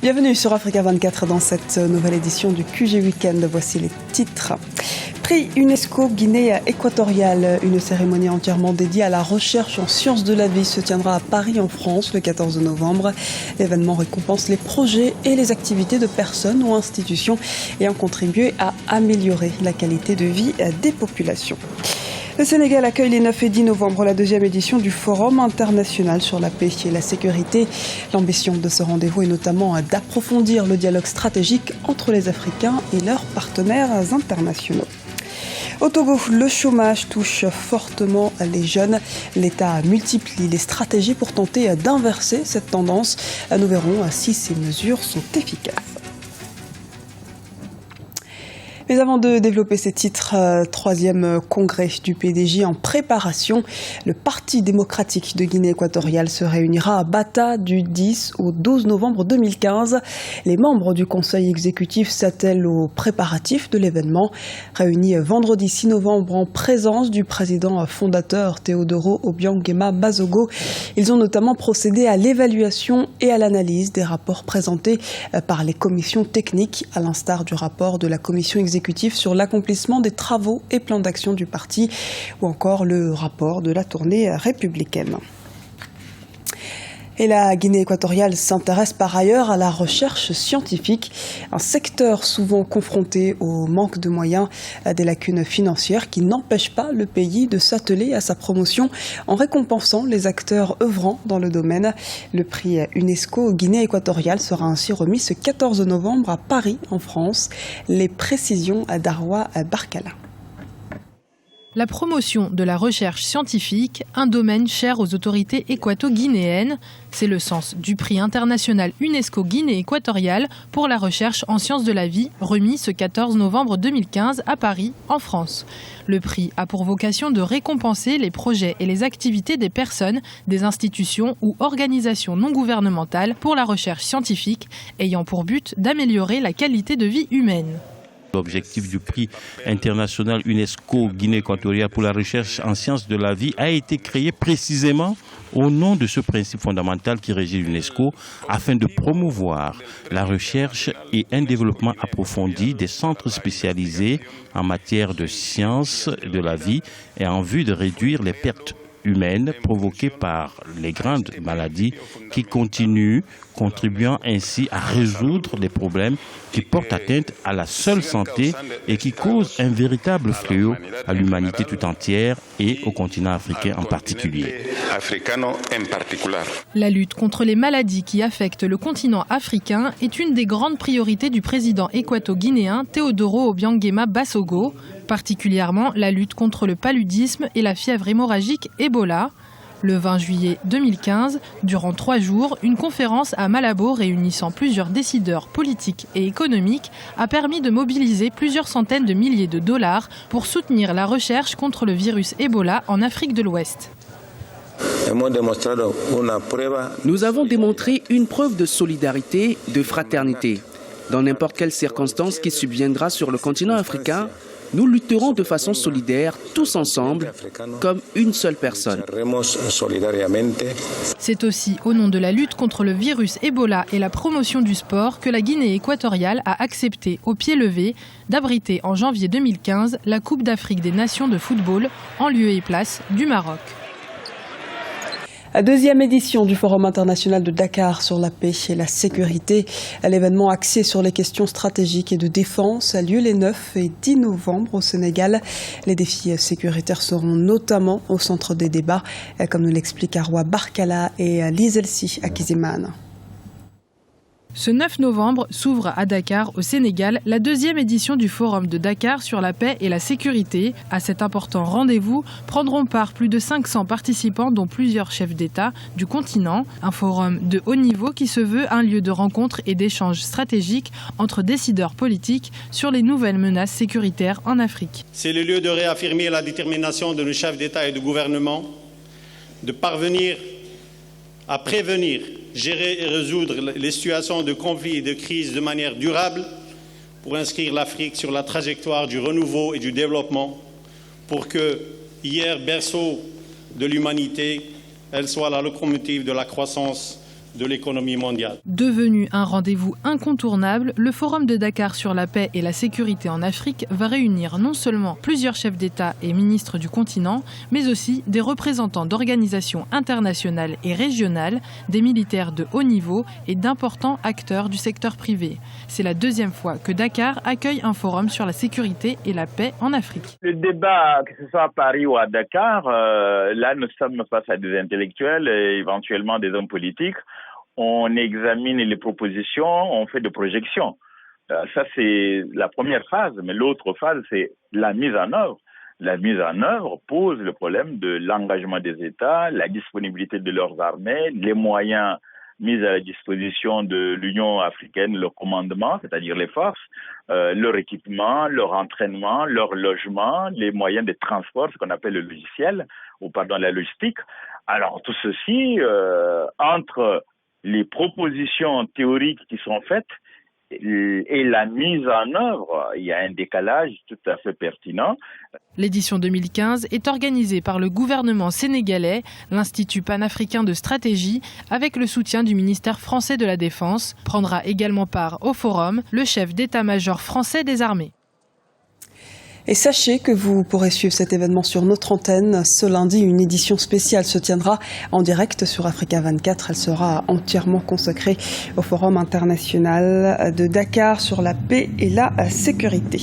Bienvenue sur Africa 24 dans cette nouvelle édition du QG Weekend. Voici les titres. Prix UNESCO Guinée équatoriale. Une cérémonie entièrement dédiée à la recherche en sciences de la vie se tiendra à Paris en France le 14 novembre. L'événement récompense les projets et les activités de personnes ou institutions ayant contribué à améliorer la qualité de vie des populations. Le Sénégal accueille les 9 et 10 novembre la deuxième édition du Forum international sur la paix et la sécurité. L'ambition de ce rendez-vous est notamment d'approfondir le dialogue stratégique entre les Africains et leurs partenaires internationaux. Au Togo, le chômage touche fortement les jeunes. L'État multiplie les stratégies pour tenter d'inverser cette tendance. Nous verrons si ces mesures sont efficaces. Mais avant de développer ces titres, troisième congrès du PDJ en préparation. Le Parti démocratique de Guinée équatoriale se réunira à Bata du 10 au 12 novembre 2015. Les membres du conseil exécutif s'attellent aux préparatifs de l'événement. Réunis vendredi 6 novembre en présence du président fondateur Théodoro Obiang Nguema Bazogo, ils ont notamment procédé à l'évaluation et à l'analyse des rapports présentés par les commissions techniques, à l'instar du rapport de la commission exécutive sur l'accomplissement des travaux et plans d'action du parti ou encore le rapport de la tournée républicaine. Et la Guinée équatoriale s'intéresse par ailleurs à la recherche scientifique, un secteur souvent confronté au manque de moyens, à des lacunes financières qui n'empêchent pas le pays de s'atteler à sa promotion en récompensant les acteurs œuvrant dans le domaine. Le prix UNESCO Guinée équatoriale sera ainsi remis ce 14 novembre à Paris, en France. Les précisions d'Arwa Barkala. La promotion de la recherche scientifique, un domaine cher aux autorités équato-guinéennes, c'est le sens du prix international UNESCO Guinée équatoriale pour la recherche en sciences de la vie, remis ce 14 novembre 2015 à Paris, en France. Le prix a pour vocation de récompenser les projets et les activités des personnes, des institutions ou organisations non gouvernementales pour la recherche scientifique, ayant pour but d'améliorer la qualité de vie humaine. L'objectif du prix international UNESCO Guinée équatoriale pour la recherche en sciences de la vie a été créé précisément au nom de ce principe fondamental qui régit l'UNESCO afin de promouvoir la recherche et un développement approfondi des centres spécialisés en matière de sciences de la vie et en vue de réduire les pertes humaines provoquées par les grandes maladies qui continuent, contribuant ainsi à résoudre des problèmes qui portent atteinte à la seule santé et qui causent un véritable fléau à l'humanité tout entière et au continent africain en particulier. La lutte contre les maladies qui affectent le continent africain est une des grandes priorités du président équato-guinéen Théodoro Obiang Nguema Bazogo, particulièrement la lutte contre le paludisme et la fièvre hémorragique Ebola. Le 20 juillet 2015, durant 3 jours, une conférence à Malabo réunissant plusieurs décideurs politiques et économiques a permis de mobiliser plusieurs centaines de milliers de dollars pour soutenir la recherche contre le virus Ebola en Afrique de l'Ouest. Nous avons démontré une preuve de solidarité, de fraternité. Dans n'importe quelle circonstance qui subviendra sur le continent africain, nous lutterons de façon solidaire, tous ensemble, comme une seule personne. C'est aussi au nom de la lutte contre le virus Ebola et la promotion du sport que la Guinée équatoriale a accepté, au pied levé, d'abriter en janvier 2015 la Coupe d'Afrique des Nations de football en lieu et place du Maroc. Deuxième édition du Forum international de Dakar sur la paix et la sécurité. L'événement axé sur les questions stratégiques et de défense a lieu les 9 et 10 novembre au Sénégal. Les défis sécuritaires seront notamment au centre des débats, comme nous l'expliquent Arwa Barkala et Lizelsi Akizimane. Ce 9 novembre s'ouvre à Dakar, au Sénégal, la deuxième édition du Forum de Dakar sur la paix et la sécurité. À cet important rendez-vous prendront part plus de 500 participants, dont plusieurs chefs d'État du continent. Un forum de haut niveau qui se veut un lieu de rencontre et d'échange stratégique entre décideurs politiques sur les nouvelles menaces sécuritaires en Afrique. C'est le lieu de réaffirmer la détermination de nos chefs d'État et de gouvernement de parvenir à prévenir, gérer et résoudre les situations de conflit et de crise de manière durable pour inscrire l'Afrique sur la trajectoire du renouveau et du développement pour que, hier berceau de l'humanité, elle soit la locomotive de la croissance de l'économie mondiale. Devenu un rendez-vous incontournable, le Forum de Dakar sur la paix et la sécurité en Afrique va réunir non seulement plusieurs chefs d'État et ministres du continent, mais aussi des représentants d'organisations internationales et régionales, des militaires de haut niveau et d'importants acteurs du secteur privé. C'est la deuxième fois que Dakar accueille un forum sur la sécurité et la paix en Afrique. Le débat, que ce soit à Paris ou à Dakar, là nous sommes face à des intellectuels et éventuellement des hommes politiques. On examine les propositions, on fait des projections. Ça, c'est la première phase, mais l'autre phase, c'est la mise en œuvre. La mise en œuvre pose le problème de l'engagement des États, la disponibilité de leurs armées, les moyens mis à la disposition de l'Union africaine, leur commandement, c'est-à-dire les forces, leur équipement, leur entraînement, leur logement, les moyens de transport, ce qu'on appelle le logiciel, la logistique. Alors, tout ceci, entre les propositions théoriques qui sont faites et la mise en œuvre, il y a un décalage tout à fait pertinent. L'édition 2015 est organisée par le gouvernement sénégalais, l'Institut panafricain de stratégie, avec le soutien du ministère français de la Défense. Prendra également part au forum le chef d'état-major français des armées. Et sachez que vous pourrez suivre cet événement sur notre antenne. Ce lundi, une édition spéciale se tiendra en direct sur Africa 24. Elle sera entièrement consacrée au Forum international de Dakar sur la paix et la sécurité.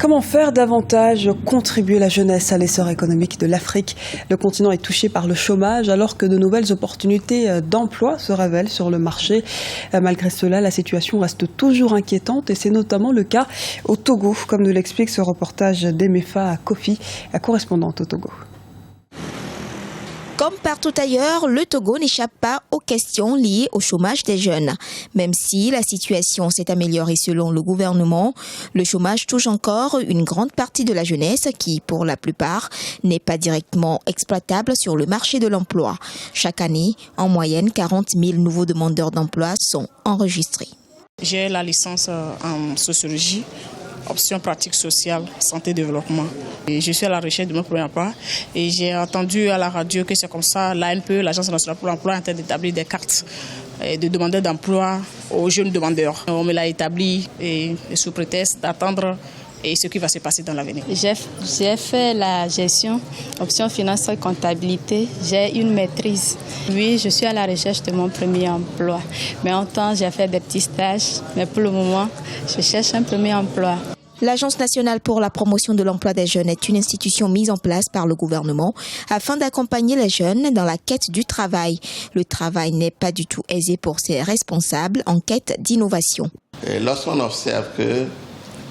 Comment faire davantage contribuer la jeunesse à l'essor économique de l'Afrique ? Le continent est touché par le chômage alors que de nouvelles opportunités d'emploi se révèlent sur le marché. Malgré cela, la situation reste toujours inquiétante et c'est notamment le cas au Togo, comme nous l'explique ce reportage d'Emefa Kofi, correspondante au Togo. Comme partout ailleurs, le Togo n'échappe pas aux questions liées au chômage des jeunes. Même si la situation s'est améliorée selon le gouvernement, le chômage touche encore une grande partie de la jeunesse qui, pour la plupart, n'est pas directement exploitable sur le marché de l'emploi. Chaque année, en moyenne, 40 000 nouveaux demandeurs d'emploi sont enregistrés. J'ai la licence en sociologie, option pratique sociale, santé, développement. Et je suis à la recherche de mon premier emploi et j'ai entendu à la radio que c'est comme ça, l'ANPE, l'Agence nationale pour l'emploi, est en train d'établir des cartes de demandeurs d'emploi aux jeunes demandeurs. On me l'a établi et sous prétexte d'attendre et ce qui va se passer dans l'avenir. J'ai fait la gestion, option finance et comptabilité. J'ai une maîtrise. Oui, je suis à la recherche de mon premier emploi. Mais en temps, j'ai fait des petits stages. Mais pour le moment, je cherche un premier emploi. L'Agence nationale pour la promotion de l'emploi des jeunes est une institution mise en place par le gouvernement afin d'accompagner les jeunes dans la quête du travail. Le travail n'est pas du tout aisé pour ses responsables en quête d'innovation. Lorsqu'on observe que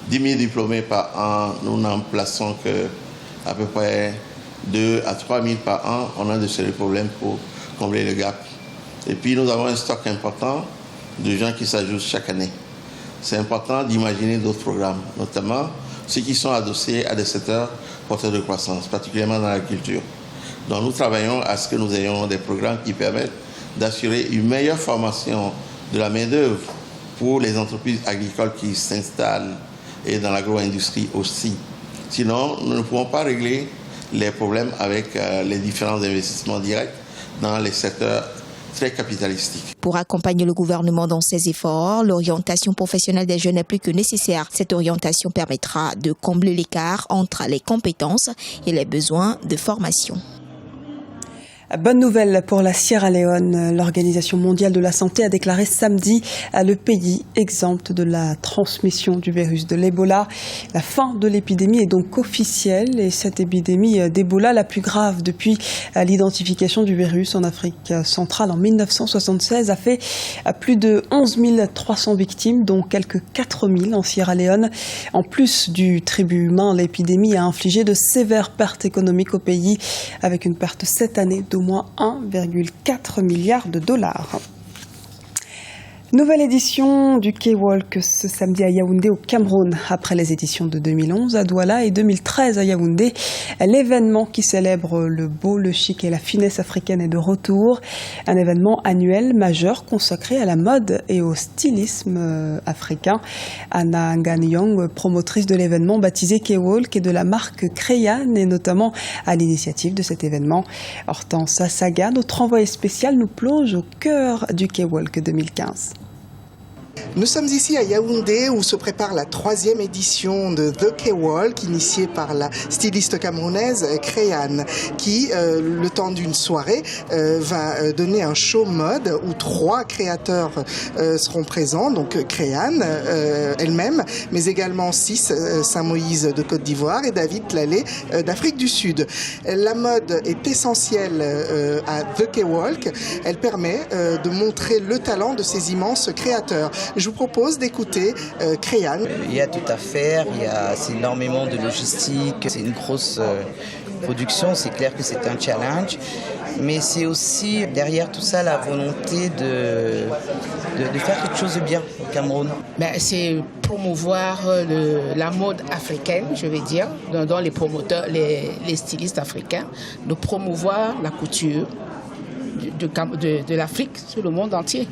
10 000 diplômés par an, nous n'en plaçons qu'à peu près 2 à 3 000 par an, on a de sérieux problèmes pour combler le gap. Et puis nous avons un stock important de gens qui s'ajoutent chaque année. C'est important d'imaginer d'autres programmes, notamment ceux qui sont adossés à des secteurs porteurs de croissance, particulièrement dans l'agriculture. Donc nous travaillons à ce que nous ayons des programmes qui permettent d'assurer une meilleure formation de la main-d'œuvre pour les entreprises agricoles qui s'installent et dans l'agro-industrie aussi. Sinon, nous ne pouvons pas régler les problèmes avec les différents investissements directs dans les secteurs très capitalistique. Pour accompagner le gouvernement dans ses efforts, l'orientation professionnelle des jeunes est plus que nécessaire. Cette orientation permettra de combler l'écart entre les compétences et les besoins de formation. Bonne nouvelle pour la Sierra Leone. L'Organisation mondiale de la santé a déclaré samedi le pays exempt de la transmission du virus de l'Ebola. La fin de l'épidémie est donc officielle et cette épidémie d'Ebola, la plus grave depuis l'identification du virus en Afrique centrale en 1976, a fait plus de 11 300 victimes, dont quelques 4 000 en Sierra Leone. En plus du tribut humain, l'épidémie a infligé de sévères pertes économiques au pays, avec une perte cette année d'au moins 1,4 milliard de dollars. Nouvelle édition du K-Walk ce samedi à Yaoundé au Cameroun. Après les éditions de 2011 à Douala et 2013 à Yaoundé, l'événement qui célèbre le beau, le chic et la finesse africaine est de retour. Un événement annuel majeur consacré à la mode et au stylisme africain. Anna Nganyong, promotrice de l'événement baptisé K-Walk et de la marque Crayan, est notamment à l'initiative de cet événement. Hortense Saga, notre envoyée spéciale, nous plonge au cœur du K-Walk 2015. Nous sommes ici à Yaoundé où se prépare la 3e édition de The K-Walk, initiée par la styliste camerounaise Crayan, qui, le temps d'une soirée, va donner un show mode où 3 créateurs seront présents, donc Crayan elle-même, mais également Sis Saint-Moïse de Côte d'Ivoire et David Tlalé d'Afrique du Sud. La mode est essentielle à The K-Walk. Elle permet de montrer le talent de ces immenses créateurs. Je vous propose d'écouter Crayan. Il y a tout à faire, c'est énormément de logistique, c'est une grosse production, c'est clair que c'est un challenge, mais c'est aussi derrière tout ça la volonté de faire quelque chose de bien au Cameroun. C'est promouvoir la mode africaine, je vais dire, dans les promoteurs, les stylistes africains, de promouvoir la couture de l'Afrique sur le monde entier.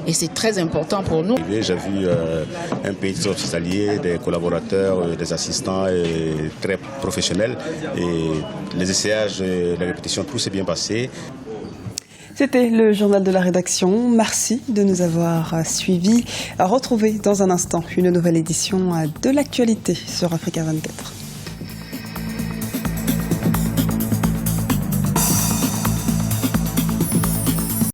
Et c'est très important pour nous. J'ai vu un pays hospitalier, des collaborateurs, des assistants très professionnels. Et les essayages, les répétitions, tout s'est bien passé. C'était le journal de la rédaction. Merci de nous avoir suivis. Retrouvez dans un instant une nouvelle édition de l'actualité sur Africa 24.